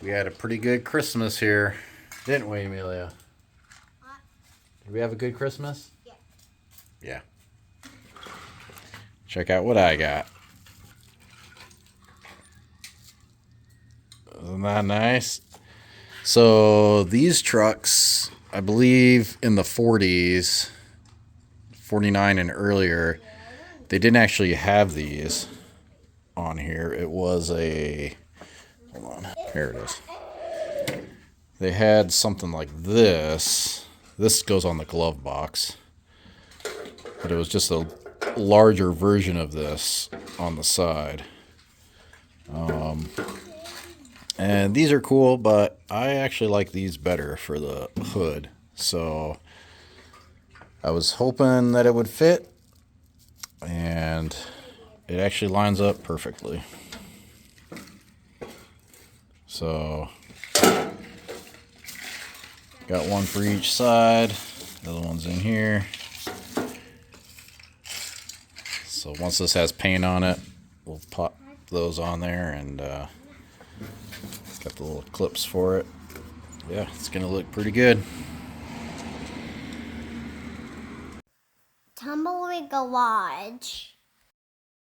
We had a pretty good Christmas here, didn't we, Amelia? Did we have a good Christmas? Yeah. Yeah. Check out what I got. Isn't that nice? So these trucks, I believe in the 40s, 49 and earlier, they didn't actually have these on here. It was a, hold on, here it is. They had something like this. This goes on the glove box. But it was just a larger version of this on the side. And these are cool, but I actually like these better for the hood. So I was hoping that it would fit, and it actually lines up perfectly. So got one for each side. The other one's in here. So once this has paint on it, we'll pop those on there, and got the little clips for it. Yeah, it's gonna look pretty good. Tumbleweed garage.